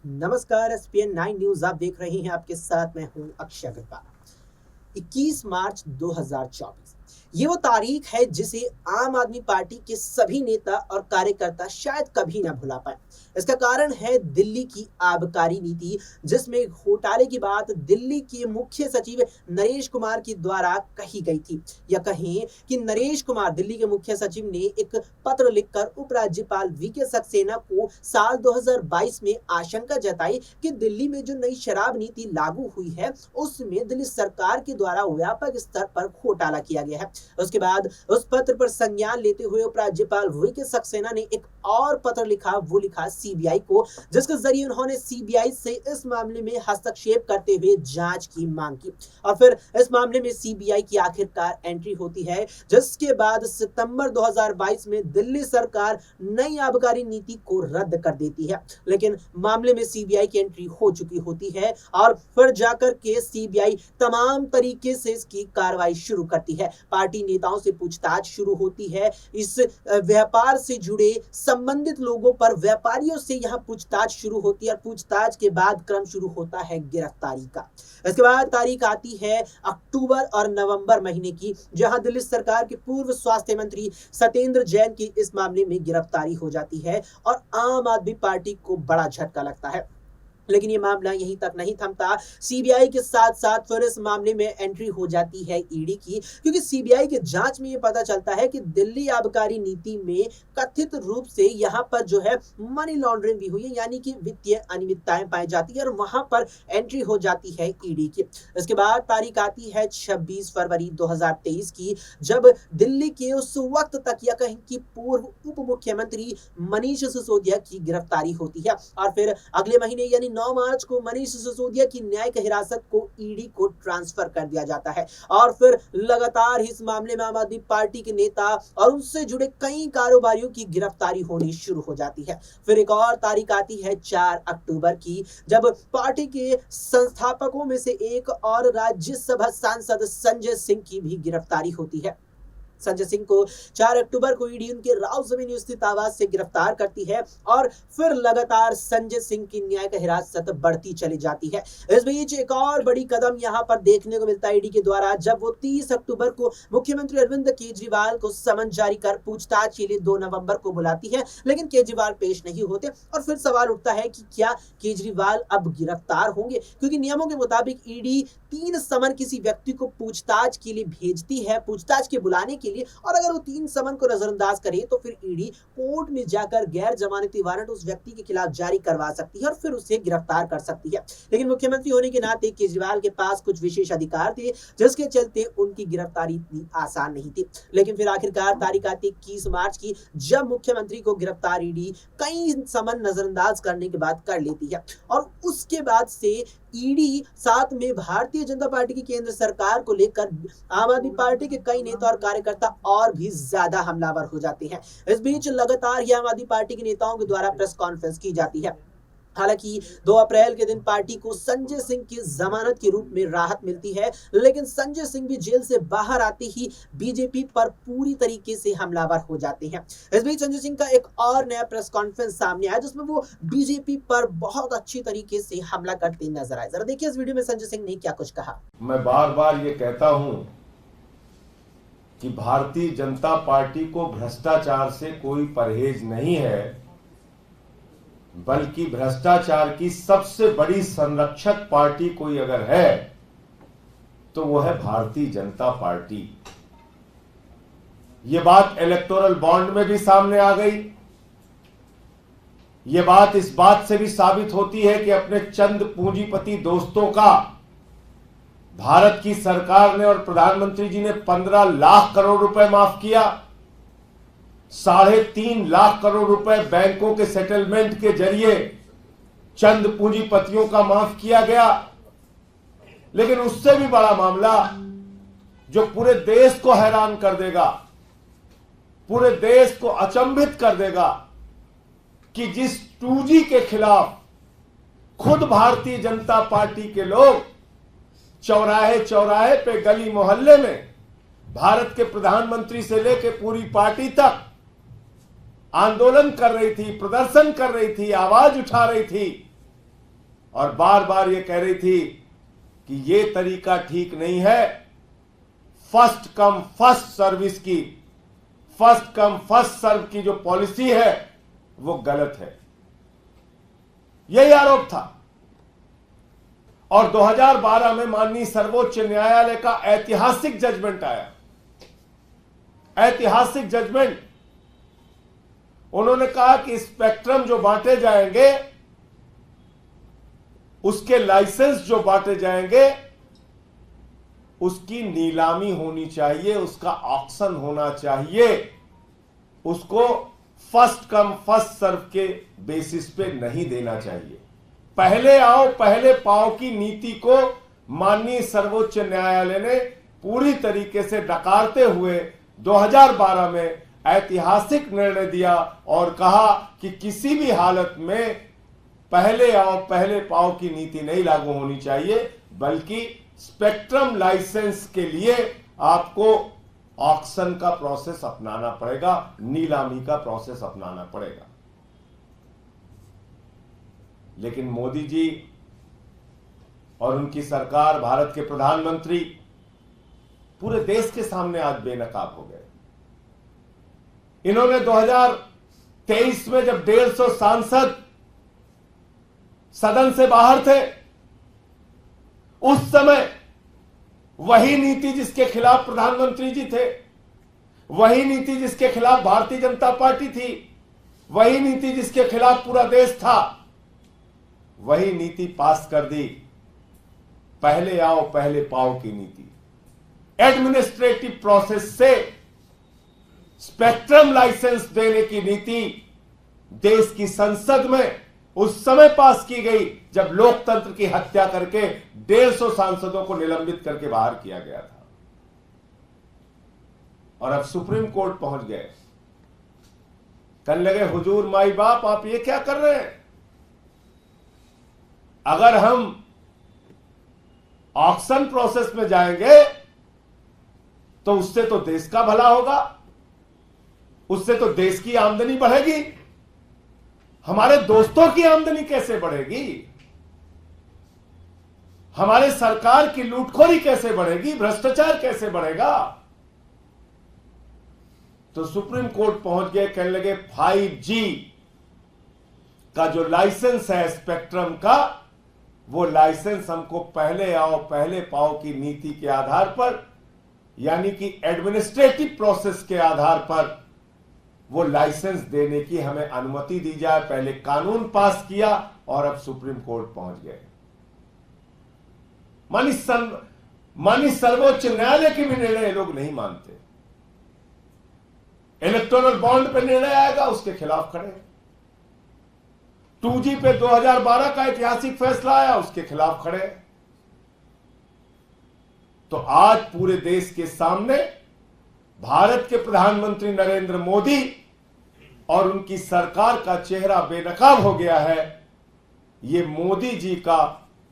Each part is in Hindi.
नमस्कार। एसपीएन 9 न्यूज आप देख रहे हैं। आपके साथ मैं हूं अक्षय अग्रवाल। 21 मार्च 2024 ये वो तारीख है जिसे आम आदमी पार्टी के सभी नेता और कार्यकर्ता शायद कभी ना भुला पाए। इसका कारण है दिल्ली की आबकारी नीति, जिसमें घोटाले की बात दिल्ली के मुख्य सचिव नरेश कुमार के द्वारा कही गई थी। या कहें कि नरेश कुमार दिल्ली के मुख्य सचिव ने एक पत्र लिखकर उपराज्यपाल वीके सक्सेना को साल 2022 में आशंका जताई कि दिल्ली में जो नई शराब नीति लागू हुई है उसमें दिल्ली सरकार के द्वारा व्यापक स्तर पर घोटाला किया गया है। उसके बाद उस पत्र पर संज्ञान लेते हुए उपराज्यपाल वीके सक्सेना ने एक और पत्र लिखा, वो लिखा सीबीआई को, जिसके जरिए उन्होंने सीबीआई से इस मामले में हस्तक्षेप करते हुए जांच की मांग की। और फिर इस मामले में सीबीआई की आखिरकार एंट्री होती है, जिसके बाद सितंबर 2022 में दिल्ली सरकार नई आबकारी नीति को रद्द कर देती है। लेकिन मामले में सीबीआई की एंट्री हो चुकी होती है और फिर जाकर के सीबीआई तमाम तरीके से इसकी कार्रवाई शुरू करती है। पार्टी नेताओं से पूछताछ शुरू होती है। इस व्यापार से जुड़े संबंधित लोगों पर, व्यापारियों से यहां पूछताछ शुरू होती है और पूछताछ के बाद क्रम शुरू होता है गिरफ्तारी का। इसके बाद तारीख आती है अक्टूबर और नवंबर महीने की, जहां दिल्ली सरकार के पूर्व स्वास्थ्य मंत्री सत्येंद्र जैन की इस मामले में गिरफ्तारी हो जाती है और आम आदमी पार्टी को बड़ा झटका लगता है। लेकिन ये मामला यहीं तक नहीं थमता। सीबीआई के साथ साथ फिर इस मामले में एंट्री हो जाती है ईडी की, क्योंकि सीबीआई के जांच में ये पता चलता है कि दिल्ली आबकारी नीति में कथित रूप से यहाँ पर जो है मनी लॉन्ड्रिंग भी हुई है, यानी कि वित्तीय अनियमितताएं पाई जाती है और वहां पर एंट्री हो जाती है ईडी की। इसके बाद तारीख आती है 26 फरवरी 2023 की, जब दिल्ली के उस वक्त तक या कहीं की पूर्व उप मुख्यमंत्री मनीष सिसोदिया की गिरफ्तारी होती है। और फिर अगले महीने यानी 9 मार्च को मनीष सिसोदिया की न्यायिक हिरासत को ईडी को ट्रांसफर कर दिया जाता है। और फिर लगातार इस मामले में आम आदमी पार्टी के नेता और उनसे जुड़े कई कारोबारियों की गिरफ्तारी होनी शुरू हो जाती है। फिर एक और तारीख आती है 4 अक्टूबर की, जब पार्टी के संस्थापकों में से एक और राज्यसभा सांसद संजय सिंह की भी गिरफ्तारी होती है। संजय सिंह को 4 अक्टूबर को ईडी उनके राव एवेन्यू स्थित आवास से गिरफ्तार करती है और फिर लगातार संजय सिंह की न्यायिक हिरासत बढ़ती चली जाती है। इस बीच एक और बड़ी कदम यहां पर देखने को मिलता है ईडी के द्वारा, जब वो 30 अक्टूबर को मुख्यमंत्री अरविंद केजरीवाल को समन जारी कर पूछताछ के लिए 2 नवंबर को बुलाती है। लेकिन केजरीवाल पेश नहीं होते और फिर सवाल उठता है कि क्या केजरीवाल अब गिरफ्तार होंगे, क्योंकि नियमों के मुताबिक ईडी 3 समन किसी व्यक्ति को पूछताछ के लिए भेजती है, पूछताछ के बुलाने के लिए, और अगर वो 3 समन को नजरअंदाज करे तो फिर ईडी कोर्ट में जाकर गैर जमानती वारंट उस व्यक्ति के खिलाफ जारी करवा सकती है और फिर उसे गिरफ्तार कर सकती है। लेकिन मुख्यमंत्री होने के नाते केजरीवाल के पास कुछ विशेष अधिकार थे, जिसके चलते उनकी गिरफ्तारी इतनी आसान नहीं थी। लेकिन फिर आखिरकार तारीख आती 21 मार्च की, जब मुख्यमंत्री को गिरफ्तार ईडी कई समन नजरअंदाज करने के बाद कर लेती है और उसके बाद से ईडी साथ में भारतीय जनता पार्टी की केंद्र सरकार को लेकर आम आदमी पार्टी के कई नेता और कार्यकर्ता और भी ज्यादा हमलावर हो जाते हैं। इस बीच लगातार आम आदमी पार्टी के नेताओं के द्वारा प्रेस कॉन्फ्रेंस की जाती है। हालांकि 2 अप्रैल के दिन पार्टी को संजय सिंह की जमानत के रूप में राहत मिलती है, लेकिन संजय सिंह भी जेल से बाहर आते ही बीजेपी पर पूरी तरीके से हमलावर हो जाते हैं। इस बीच संजय सिंह का एक और नया प्रेस कॉन्फ्रेंस सामने आया, जिसमें वो बीजेपी पर बहुत अच्छी तरीके से हमला करते नजर आए। जरा देखिए इस वीडियो में संजय सिंह ने क्या कुछ कहा। मैं बार बार ये कहता हूं कि भारतीय जनता पार्टी को भ्रष्टाचार से कोई परहेज नहीं है, बल्कि भ्रष्टाचार की सबसे बड़ी संरक्षक पार्टी कोई अगर है तो वो है भारतीय जनता पार्टी। ये बात इलेक्टोरल बॉन्ड में भी सामने आ गई। ये बात इस बात से भी साबित होती है कि अपने चंद पूंजीपति दोस्तों का भारत की सरकार ने और प्रधानमंत्री जी ने 15 लाख करोड़ रुपए माफ किया। 3.5 लाख करोड़ रुपए बैंकों के सेटलमेंट के जरिए चंद पूंजीपतियों का माफ किया गया। लेकिन उससे भी बड़ा मामला जो पूरे देश को हैरान कर देगा, पूरे देश को अचंभित कर देगा, कि जिस 2G के खिलाफ खुद भारतीय जनता पार्टी के लोग चौराहे चौराहे पे, गली मोहल्ले में भारत के प्रधानमंत्री से लेकर पूरी पार्टी तक आंदोलन कर रही थी, प्रदर्शन कर रही थी, आवाज उठा रही थी और बार बार ये कह रही थी कि ये तरीका ठीक नहीं है, फर्स्ट कम फर्स्ट सर्विस की, फर्स्ट कम फर्स्ट सर्व की जो पॉलिसी है वो गलत है, यही आरोप था। और 2012 में माननीय सर्वोच्च न्यायालय का ऐतिहासिक जजमेंट आया, ऐतिहासिक जजमेंट। उन्होंने कहा कि स्पेक्ट्रम जो बांटे जाएंगे, उसके लाइसेंस जो बांटे जाएंगे, उसकी नीलामी होनी चाहिए, उसका ऑक्शन होना चाहिए, उसको फर्स्ट कम फर्स्ट सर्व के बेसिस पे नहीं देना चाहिए। पहले आओ पहले पाओ की नीति को माननीय सर्वोच्च न्यायालय ने पूरी तरीके से नकारते हुए 2012 में ऐतिहासिक निर्णय दिया और कहा कि किसी भी हालत में पहले आओ पहले पाओ की नीति नहीं लागू होनी चाहिए, बल्कि स्पेक्ट्रम लाइसेंस के लिए आपको ऑक्शन का प्रोसेस अपनाना पड़ेगा, नीलामी का प्रोसेस अपनाना पड़ेगा। लेकिन मोदी जी और उनकी सरकार, भारत के प्रधानमंत्री पूरे देश के सामने आज बेनकाब हो गए। इन्होंने 2023 में जब 150 सांसद सदन से बाहर थे, उस समय वही नीति जिसके खिलाफ प्रधानमंत्री जी थे, वही नीति जिसके खिलाफ भारतीय जनता पार्टी थी, वही नीति जिसके खिलाफ पूरा देश था, वही नीति पास कर दी, पहले आओ पहले पाओ की नीति। एडमिनिस्ट्रेटिव प्रोसेस से स्पेक्ट्रम लाइसेंस देने की नीति देश की संसद में उस समय पास की गई जब लोकतंत्र की हत्या करके 150 सांसदों को निलंबित करके बाहर किया गया था। और अब सुप्रीम कोर्ट पहुंच गए। कहने लगे, हुजूर माई बाप, आप ये क्या कर रहे हैं? अगर हम ऑक्शन प्रोसेस में जाएंगे तो उससे तो देश का भला होगा, उससे तो देश की आमदनी बढ़ेगी, हमारे दोस्तों की आमदनी कैसे बढ़ेगी, हमारे सरकार की लूटखोरी कैसे बढ़ेगी, भ्रष्टाचार कैसे बढ़ेगा? तो सुप्रीम कोर्ट पहुंच गए। कहने लगे 5G का जो लाइसेंस है स्पेक्ट्रम का, वो लाइसेंस हमको पहले आओ पहले पाओ की नीति के आधार पर, यानी कि एडमिनिस्ट्रेटिव प्रोसेस के आधार पर वो लाइसेंस देने की हमें अनुमति दी जाए। पहले कानून पास किया और अब सुप्रीम कोर्ट पहुंच गए। मानी सर्वोच्च न्यायालय के भी निर्णय लोग नहीं मानते। इलेक्टोरल बॉन्ड पे निर्णय आएगा, उसके खिलाफ खड़े। 2G पे 2012 का ऐतिहासिक फैसला आया, उसके खिलाफ खड़े। तो आज पूरे देश के सामने भारत के प्रधानमंत्री नरेंद्र मोदी और उनकी सरकार का चेहरा बेनकाब हो गया है। ये मोदी जी का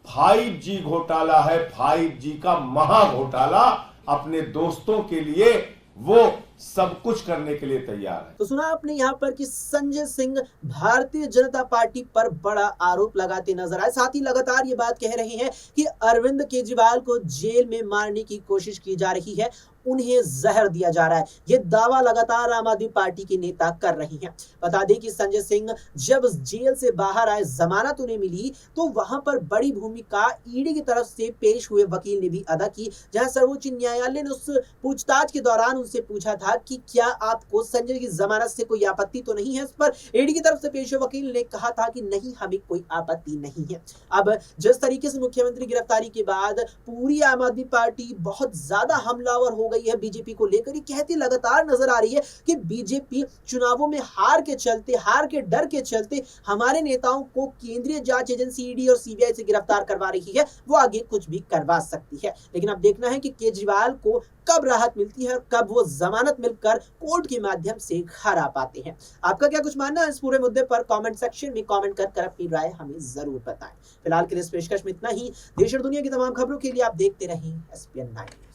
5G घोटाला है, 5G का महा घोटाला। अपने दोस्तों के लिए वो सब कुछ करने के लिए तैयार है। तो सुना आपने यहाँ पर कि संजय सिंह भारतीय जनता पार्टी पर बड़ा आरोप लगाते नजर आए। साथ ही लगातार ये बात कह रहे हैं कि अरविंद केजरीवाल को जेल में मारने की कोशिश की जा रही है, उन्हें जहर दिया जा रहा है। ये दावा लगातार आम आदमी पार्टी के नेता कर रही हैं। बता दें कि संजय सिंह जब जेल से बाहर आए, जमानत उन्हें मिली, तो वहां पर बड़ी भूमिका ईडी की तरफ से पेश हुए वकील ने भी अदा की, जहां सर्वोच्च न्यायालय ने उस पूछताछ के दौरान उनसे पूछा था कि क्या आपको संजय की जमानत से कोई आपत्ति तो नहीं है। इस पर ईडी की तरफ से पेश हुए वकील ने कहा था कि नहीं, हमें कोई आपत्ति नहीं है। अब जिस तरीके से मुख्यमंत्री गिरफ्तारी के बाद पूरी आम आदमी पार्टी बहुत ज्यादा हमलावर हो गई है बीजेपी को लेकर, ये कहती लगातार नजर आ रही है कि बीजेपी चुनावों में हार के डर के चलते हमारे नेताओं को केंद्रीय जांच एजेंसी ईडी और सीबीआई से गिरफ्तार करवा रही है, वो आगे कुछ भी करवा सकती है। लेकिन अब देखना है कि केजरीवाल को कब राहत मिलती है, कब वो जमानत मिलकर कोर्ट के माध्यम से घर आ पाते हैं। आपका क्या कुछ मानना है इस पूरे मुद्दे पर? कमेंट सेक्शन में कमेंट कर अपनी राय हमें जरूर बताएं। फिलहाल के लिए इस पेशकश में इतना ही। देश और दुनिया की तमाम खबरों के लिए आप देखते रहें SPN 9।